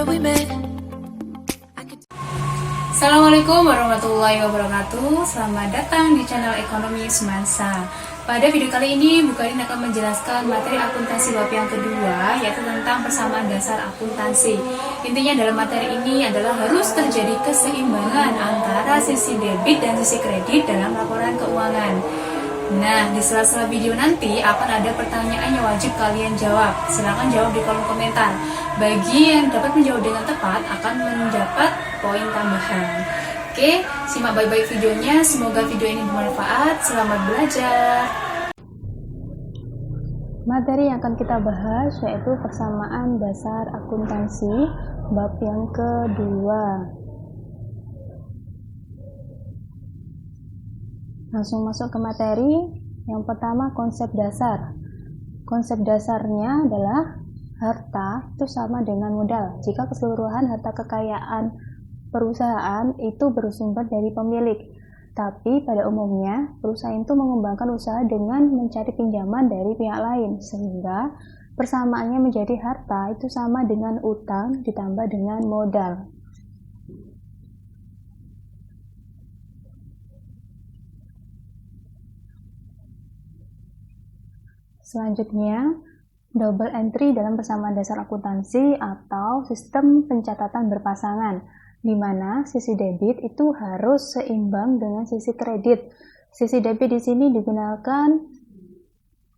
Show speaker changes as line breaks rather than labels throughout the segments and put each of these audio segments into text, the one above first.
remember we met.
Assalamualaikum warahmatullahi wabarakatuh. Selamat datang di channel Ekonomi Semansa. Pada video kali ini, Bu Karin akan menjelaskan materi akuntansi bab yang kedua, yaitu tentang persamaan dasar akuntansi. Intinya dalam materi ini adalah harus terjadi keseimbangan antara sisi debit dan sisi kredit dalam laporan keuangan. Nah, di sela-sela video nanti akan ada pertanyaan yang wajib kalian jawab. Silahkan jawab di kolom komentar. Bagi yang dapat menjawab dengan tepat akan mendapat poin tambahan. Oke, simak baik-baik videonya. Semoga video ini bermanfaat. Selamat belajar.
Materi yang akan kita bahas yaitu persamaan dasar akuntansi bab yang kedua. Langsung masuk ke materi. Yang pertama, konsep dasar. Konsep dasarnya adalah harta itu sama dengan modal jika keseluruhan harta kekayaan perusahaan itu bersumber dari pemilik. Tapi pada umumnya perusahaan itu mengembangkan usaha dengan mencari pinjaman dari pihak lain, sehingga persamaannya menjadi harta itu sama dengan utang ditambah dengan modal. Selanjutnya, double entry dalam persamaan dasar akuntansi atau sistem pencatatan berpasangan, di mana sisi debit itu harus seimbang dengan sisi kredit. Sisi debit di sini digunakan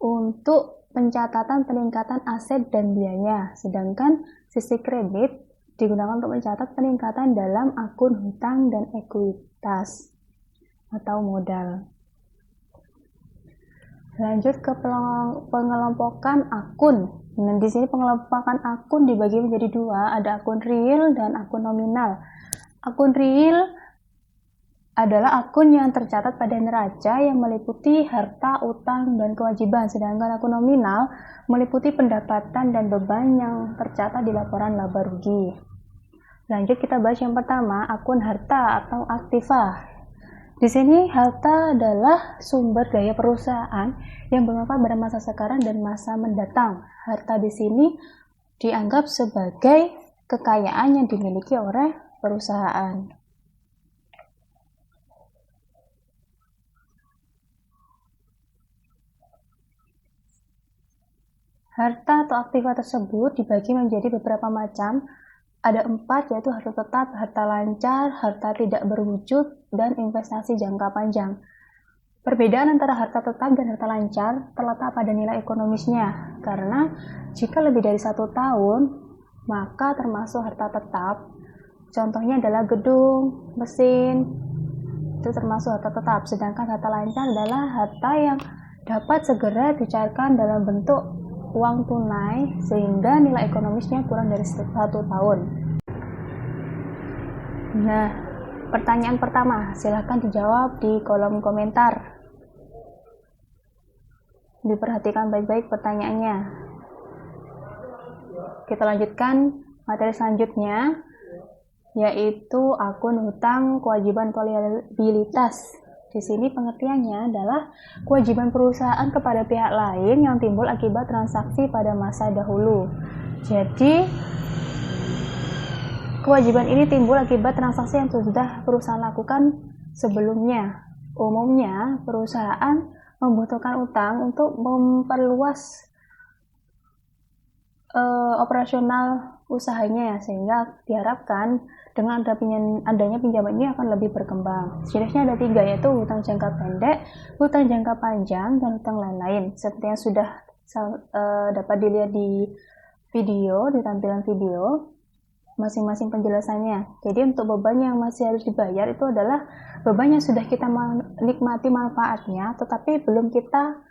untuk pencatatan peningkatan aset dan biaya, sedangkan sisi kredit digunakan untuk mencatat peningkatan dalam akun hutang dan ekuitas atau modal. Lanjut ke pengelompokan akun. Nah, di sini pengelompokan akun dibagi menjadi dua, ada akun real dan akun nominal. Akun real adalah akun yang tercatat pada neraca yang meliputi harta, utang, dan kewajiban, sedangkan akun nominal meliputi pendapatan dan beban yang tercatat di laporan laba rugi. Lanjut kita bahas yang pertama, akun harta atau aktiva. Di sini harta adalah sumber daya perusahaan yang bermanfaat pada masa sekarang dan masa mendatang. Harta di sini dianggap sebagai kekayaan yang dimiliki oleh perusahaan. Harta atau aktiva tersebut dibagi menjadi beberapa macam. Ada 4, yaitu harta tetap, harta lancar, harta tidak berwujud, dan investasi jangka panjang. Perbedaan antara harta tetap dan harta lancar terletak pada nilai ekonomisnya, karena jika lebih dari 1 tahun, maka termasuk harta tetap. Contohnya adalah gedung, mesin, itu termasuk harta tetap, sedangkan harta lancar adalah harta yang dapat segera dicairkan dalam bentuk uang tunai sehingga nilai ekonomisnya kurang dari 1 tahun. Nah, pertanyaan pertama, silahkan dijawab di kolom komentar. Diperhatikan baik-baik pertanyaannya. Kita lanjutkan materi selanjutnya, yaitu akun hutang kewajiban liabilitas. Di sini pengertiannya adalah kewajiban perusahaan kepada pihak lain yang timbul akibat transaksi pada masa dahulu. Jadi, kewajiban ini timbul akibat transaksi yang sudah perusahaan lakukan sebelumnya. Umumnya, perusahaan membutuhkan utang untuk memperluas operasional usahanya, sehingga diharapkan dengan adanya pinjaman ini akan lebih berkembang. Jenisnya ada 3, yaitu hutang jangka pendek, hutang jangka panjang, dan hutang lain-lain. Seperti yang sudah dapat dilihat di video, di tampilan video, masing-masing penjelasannya. Jadi untuk beban yang masih harus dibayar itu adalah beban yang sudah kita menikmati manfaatnya, tetapi belum kita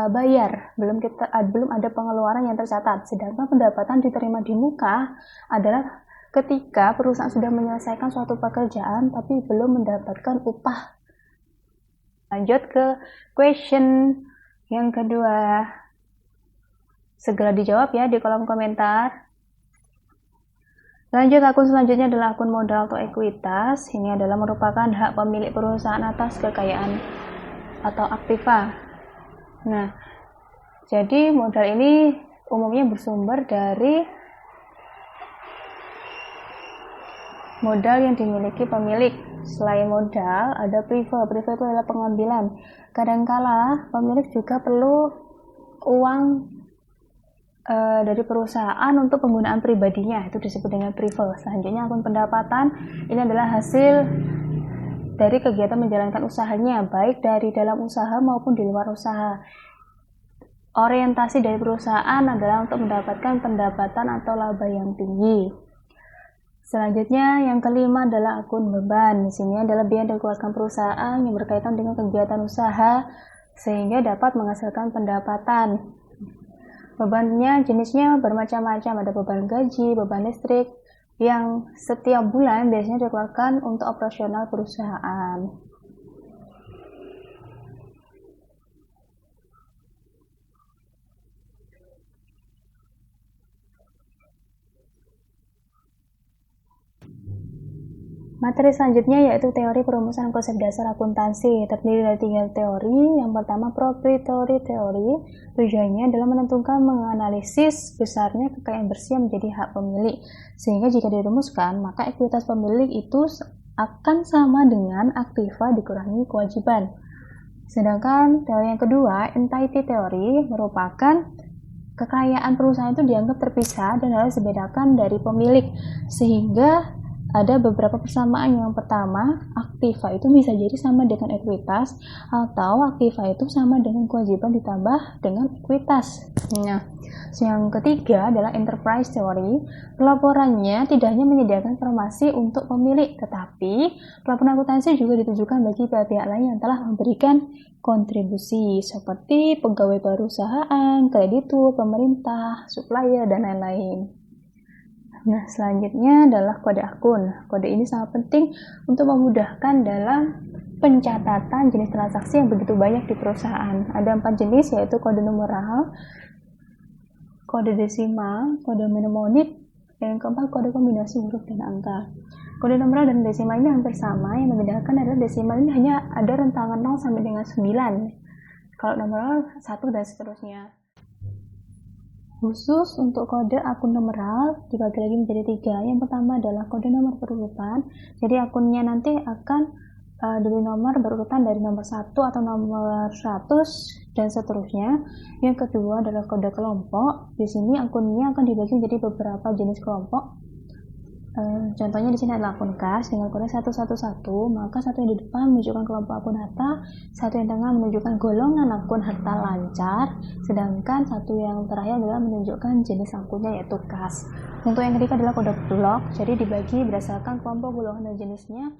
bayar, belum ada pengeluaran yang tercatat. Sedangkan pendapatan diterima di muka adalah ketika perusahaan sudah menyelesaikan suatu pekerjaan tapi belum mendapatkan upah. Lanjut ke question yang kedua. Segera dijawab ya di kolom komentar. Lanjut, akun selanjutnya adalah akun modal atau ekuitas. Ini adalah merupakan hak pemilik perusahaan atas kekayaan atau aktiva. Nah, jadi modal ini umumnya bersumber dari modal yang dimiliki pemilik. Selain modal, ada prive. Prive itu adalah pengambilan. Kadangkala pemilik juga perlu uang dari perusahaan untuk penggunaan pribadinya, itu disebut dengan prive. Selanjutnya akun pendapatan, ini adalah hasil dari kegiatan menjalankan usahanya, baik dari dalam usaha maupun di luar usaha. Orientasi dari perusahaan adalah untuk mendapatkan pendapatan atau laba yang tinggi. Selanjutnya yang kelima adalah akun beban. Di sini adalah biaya yang dikeluarkan perusahaan yang berkaitan dengan kegiatan usaha sehingga dapat menghasilkan pendapatan. Bebannya jenisnya bermacam-macam, ada beban gaji, beban listrik yang setiap bulan biasanya dikeluarkan untuk operasional perusahaan. Materi selanjutnya yaitu teori perumusan konsep dasar akuntansi. Terdiri dari 3 teori. Yang pertama, proprietary theory. Tujuannya adalah menentukan menganalisis besarnya kekayaan bersih yang menjadi hak pemilik. Sehingga jika dirumuskan, maka ekuitas pemilik itu akan sama dengan aktiva dikurangi kewajiban. Sedangkan teori yang kedua, entity theory, merupakan kekayaan perusahaan itu dianggap terpisah dan harus dibedakan dari pemilik, sehingga ada beberapa persamaan. Yang pertama, aktiva itu bisa jadi sama dengan ekuitas, atau aktiva itu sama dengan kewajiban ditambah dengan ekuitas. Nah, yang ketiga adalah enterprise theory. Pelaporannya tidak hanya menyediakan informasi untuk pemilik, tetapi pelaporan akuntansi juga ditujukan bagi pihak-pihak lain yang telah memberikan kontribusi, seperti pegawai perusahaan, kreditur, pemerintah, supplier, dan lain-lain. Nah, selanjutnya adalah kode akun. Kode ini sangat penting untuk memudahkan dalam pencatatan jenis transaksi yang begitu banyak di perusahaan. Ada 4 jenis, yaitu kode numeral, kode desimal, kode mnemonik, dan yang keempat kode kombinasi huruf dan angka. Kode numeral dan desimal ini hampir sama, yang membedakan adalah desimal ini hanya ada rentangan 0 sampai dengan 9. Kalau numeral 1 dan seterusnya. Khusus untuk kode akun numeral dibagi lagi menjadi 3. Yang pertama adalah kode nomor berurutan. Jadi akunnya nanti akan diberi nomor berurutan dari nomor 1 atau nomor 100 dan seterusnya. Yang kedua adalah kode kelompok. Di sini akunnya akan dibagi menjadi beberapa jenis kelompok. Contohnya di sini adalah akun kas dengan kode 111, maka satu yang di depan menunjukkan kelompok akun harta, satu yang tengah menunjukkan golongan akun harta lancar, sedangkan satu yang terakhir adalah menunjukkan jenis akunnya yaitu kas. Untuk yang ketiga adalah kode blok, jadi dibagi berdasarkan kelompok, golongan, dan jenisnya.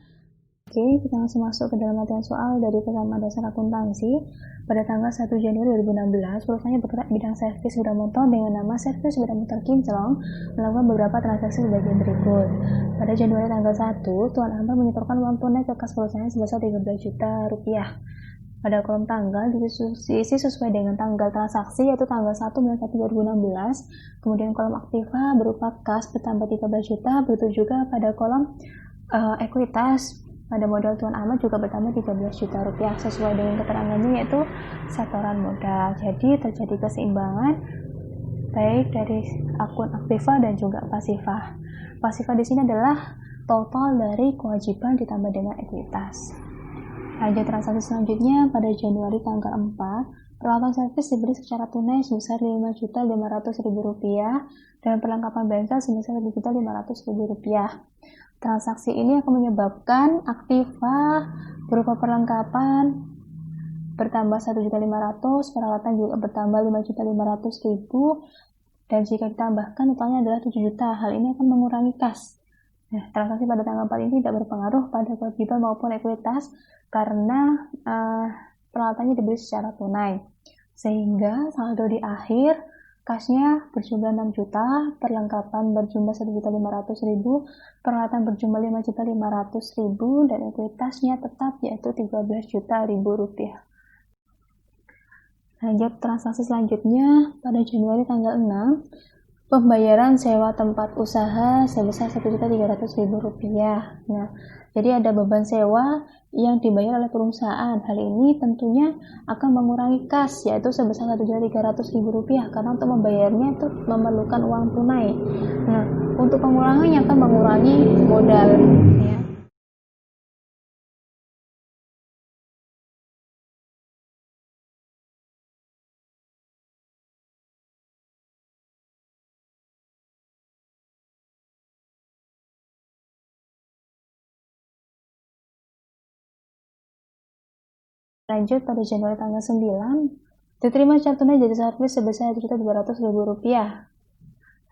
Oke, kita langsung masuk ke dalam latihan soal dari persamaan dasar akuntansi. Pada tanggal 1 Januari 2016, perusahaannya bergerak bidang servis sepeda motor dengan nama Servis Sepeda Motor Kinclong melakukan beberapa transaksi sebagai berikut. Pada Januari tanggal 1, Tuan Amar menyetorkan uang tunai ke kas perusahaan sebesar 13 juta rupiah. Pada kolom tanggal diisi sesuai dengan tanggal transaksi, yaitu tanggal 1 bulan 1 2016. Kemudian kolom aktiva berupa kas bertambah 13 juta, begitu juga pada kolom ekuitas pada modal Tuan Ahmad juga bertambah 13 juta rupiah sesuai dengan keterangannya, yaitu setoran modal. Jadi terjadi keseimbangan baik dari akun aktiva dan juga pasifah. Pasifah di sini adalah total dari kewajiban ditambah dengan ekuitas. Lanjut transaksi selanjutnya pada Januari tanggal 4, peralatan servis dibeli secara tunai sebesar Rp5.500.000 dan perlengkapan bengkel sebesar Rp1.500.000. Transaksi ini akan menyebabkan aktiva berupa perlengkapan bertambah 1.500.000, peralatan juga bertambah 5.500.000, dan jika ditambahkan totalnya adalah 7 juta. Hal ini akan mengurangi kas. Nah, transaksi pada tanggal 4 ini tidak berpengaruh pada kewajiban maupun ekuitas karena peralatannya dibeli secara tunai, sehingga saldo di akhir kasnya berjumlah 6 juta, perlengkapan berjumlah 1.500.000, peralatan berjumlah 5.500.000, dan ekuitasnya tetap yaitu 13 juta rupiah. Lanjut transaksi selanjutnya pada Januari tanggal 6, pembayaran sewa tempat usaha sebesar Rp1.300.000. Nah, jadi ada beban sewa yang dibayar oleh perusahaan. Hal ini tentunya akan mengurangi kas, yaitu sebesar Rp1.300.000 karena untuk membayarnya itu memerlukan uang tunai. Nah, untuk pengurangannya akan mengurangi modal, ya. Lanjut pada Januari tanggal 9, diterima secara tunai jasa servis sebesar Rp1.200.000.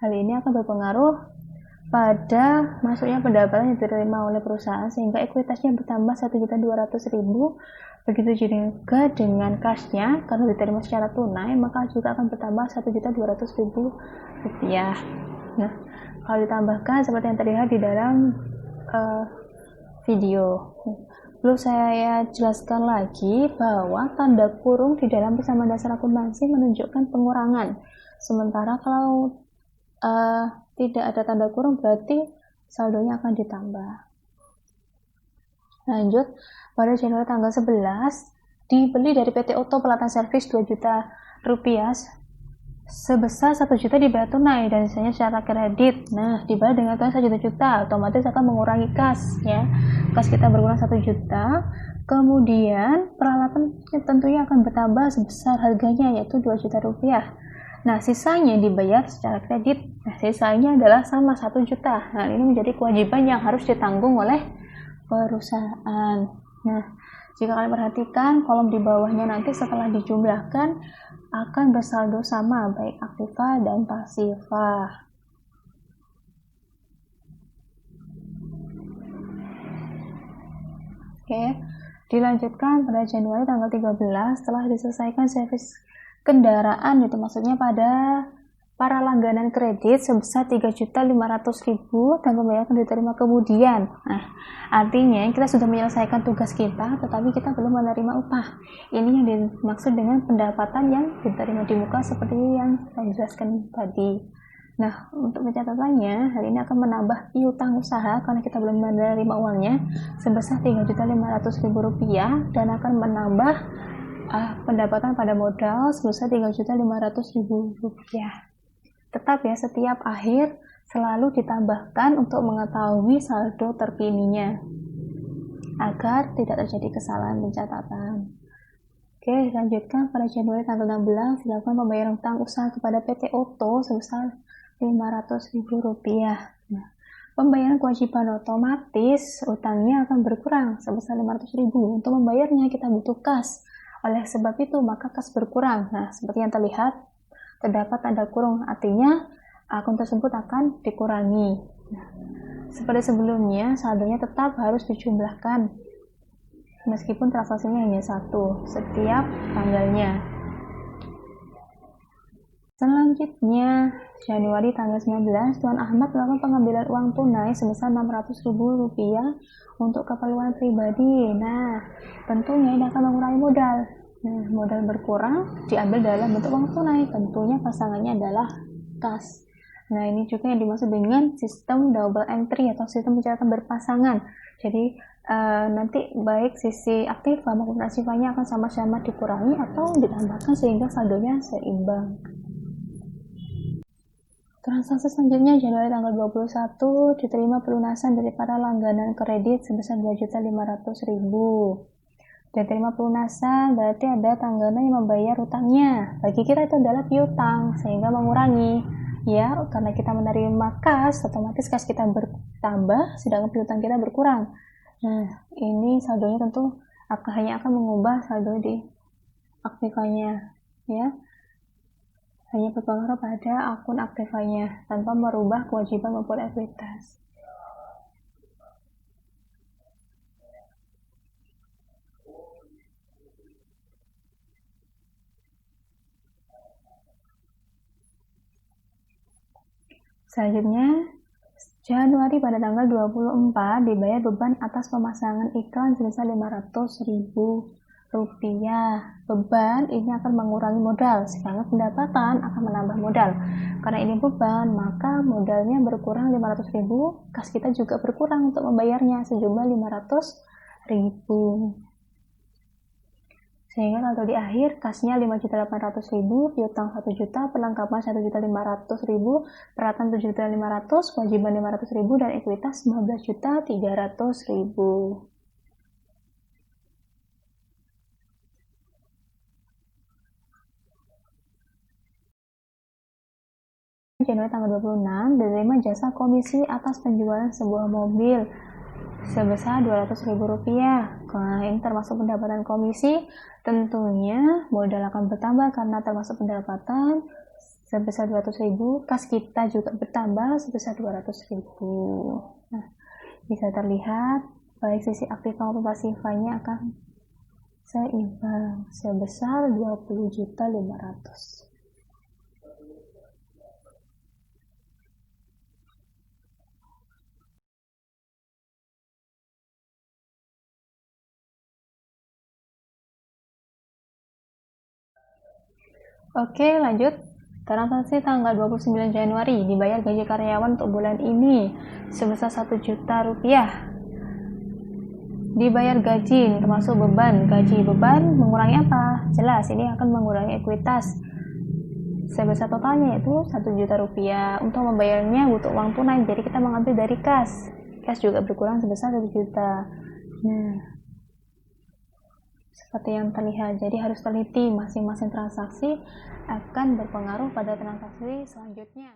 Hal ini akan berpengaruh pada masuknya pendapatan yang diterima oleh perusahaan sehingga ekuitasnya bertambah Rp1.200.000. Begitu juga dengan kasnya, karena diterima secara tunai maka juga akan bertambah Rp1.200.000. Nah, kalau ditambahkan seperti yang terlihat di dalam video. Perlu saya jelaskan lagi bahwa tanda kurung di dalam persamaan dasar akuntansi menunjukkan pengurangan. Sementara kalau tidak ada tanda kurung berarti saldonya akan ditambah. Lanjut, pada Januari tanggal 11 dibeli dari PT Oto Pelatan Servis Rp2 juta sebesar 1 juta dibayar tunai dan sisanya secara kredit. Nah, dibayar dengan tunai 1 juta, otomatis akan mengurangi kas, ya. Kas kita berkurang 1 juta. Kemudian peralatan tentunya akan bertambah sebesar harganya yaitu Rp2 juta. Nah, sisanya dibayar secara kredit. Nah, sisanya adalah sama 1 juta. Nah, ini menjadi kewajiban yang harus ditanggung oleh perusahaan. Nah, jika kalian perhatikan kolom di bawahnya nanti setelah dijumlahkan akan bersaldo sama baik aktiva dan pasiva. Oke, dilanjutkan pada Januari tanggal 13 setelah diselesaikan servis kendaraan, itu maksudnya pada para langganan kredit sebesar Rp3.500.000 dan pembayaran diterima kemudian. Nah, artinya kita sudah menyelesaikan tugas kita tetapi kita belum menerima upah. Ini yang dimaksud dengan pendapatan yang diterima di muka seperti yang saya jelaskan tadi. Nah, untuk pencatatannya, hal ini akan menambah piutang usaha karena kita belum menerima uangnya sebesar Rp3.500.000 dan akan menambah pendapatan pada modal sebesar Rp3.500.000. Tetap ya, setiap akhir selalu ditambahkan untuk mengetahui saldo terkininya agar tidak terjadi kesalahan pencatatan. Oke, lanjutkan pada Januari tanggal 16 dilakukan pembayaran utang usaha kepada PT Oto sebesar Rp500.000. Nah, pembayaran kewajiban otomatis utangnya akan berkurang sebesar Rp500.000. Untuk membayarnya kita butuh kas. Oleh sebab itu maka kas berkurang. Nah, seperti yang terlihat terdapat tanda kurung, artinya akun tersebut akan dikurangi. Nah, seperti sebelumnya saldonya tetap harus dijumlahkan meskipun transaksinya hanya satu setiap tanggalnya. Selanjutnya, Januari tanggal 19, Tuan Ahmad melakukan pengambilan uang tunai sebesar Rp600.000 untuk keperluan pribadi. Nah, tentunya ini akan mengurangi modal. Nah, modal berkurang diambil dalam bentuk uang tunai. Tentunya pasangannya adalah kas. Nah, ini juga yang dimaksud dengan sistem double entry atau sistem pencatatan berpasangan. Jadi, nanti baik sisi aktif maupun pasifnya akan sama-sama dikurangi atau ditambahkan sehingga saldonya seimbang. Transaksi selanjutnya Januari tanggal 21 diterima pelunasan dari para langganan kredit sebesar Rp2.500.000. Diterima pelunasan berarti ada tanggana yang membayar utangnya. Bagi kita itu adalah piutang sehingga mengurangi, ya, karena kita menerima kas, otomatis kas kita bertambah sedangkan piutang kita berkurang. Nah, ini saldonya tentu hanya akan mengubah saldo di aktivanya, ya. Hanya berpengaruh pada akun aktivanya tanpa merubah kewajiban maupun ekuitas. Selanjutnya, Januari pada tanggal 24 dibayar beban atas pemasangan iklan sebesar Rp500.000. rupiah. Beban ini akan mengurangi modal, sedangkan pendapatan akan menambah modal. Karena ini beban, maka modalnya berkurang 500.000, kas kita juga berkurang untuk membayarnya sejumlah 500.000. Sehingga kalau di akhir kasnya 5.800.000, piutang 1 juta, perlengkapan 1.500.000, peralatan 7.500.000, kewajiban 500.000, dan ekuitas 15.300.000. Januari tanggal 26, menerima jasa komisi atas penjualan sebuah mobil sebesar Rp200.000. Nah, ini termasuk pendapatan komisi. Tentunya modal akan bertambah karena termasuk pendapatan sebesar 200.000, kas kita juga bertambah sebesar 200.000. Nah, bisa terlihat baik sisi aktif maupun pasifnya akan seimbang sebesar 20.500.000. Oke, lanjut. Transaksi tanggal 29 Januari dibayar gaji karyawan untuk bulan ini sebesar 1 juta rupiah. Dibayar gaji termasuk beban. Gaji beban mengurangi apa? Jelas ini akan mengurangi ekuitas. Sebesar totalnya yaitu 1 juta rupiah. Untuk membayarnya butuh uang tunai, jadi kita mengambil dari kas. Kas juga berkurang sebesar 1 juta. Nah, seperti yang terlihat, jadi harus teliti masing-masing transaksi akan berpengaruh pada transaksi selanjutnya.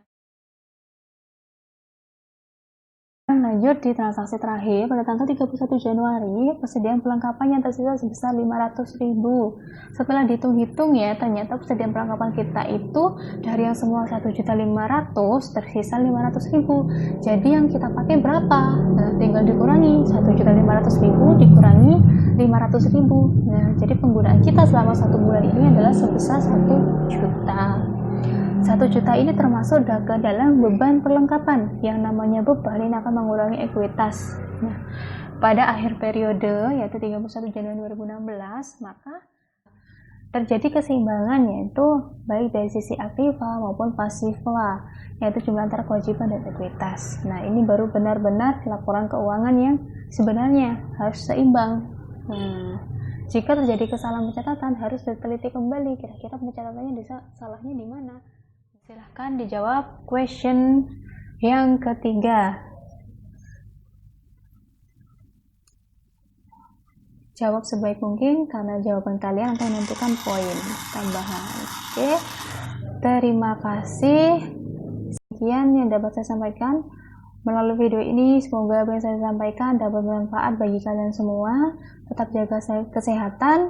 Lanjut di transaksi terakhir pada tanggal 31 Januari, persediaan perlengkapan yang tersisa sebesar 500.000. Setelah dihitung-hitung ya, ternyata persediaan perlengkapan kita itu dari yang semua 1.500.000 tersisa 500.000. Jadi yang kita pakai berapa? Nah, tinggal dikurangi 1.500.000 dikurangi 500.000. Nah, jadi penggunaan kita selama 1 bulan ini adalah sebesar 1 juta. 1 juta ini termasuk ke dalam beban perlengkapan. Yang namanya beban ini akan mengurangi ekuitas. Nah, pada akhir periode yaitu 31 Januari 2016, maka terjadi keseimbangan yaitu baik dari sisi aktiva maupun pasiva, yaitu jumlah antara kewajiban dan ekuitas. Nah, ini baru benar-benar laporan keuangan yang sebenarnya harus seimbang. Nah, jika terjadi kesalahan pencatatan harus diteliti kembali kira-kira pencatatannya salahnya di mana. Silahkan dijawab question yang ketiga. Jawab sebaik mungkin karena jawaban kalian akan menentukan poin tambahan. Oke, terima kasih. Sekian yang dapat saya sampaikan melalui video ini. Semoga apa yang saya sampaikan dapat bermanfaat bagi kalian semua. Tetap jaga kesehatan,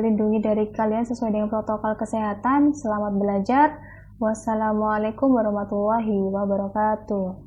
lindungi dari kalian sesuai dengan protokol kesehatan. Selamat belajar. Wassalamualaikum warahmatullahi wabarakatuh.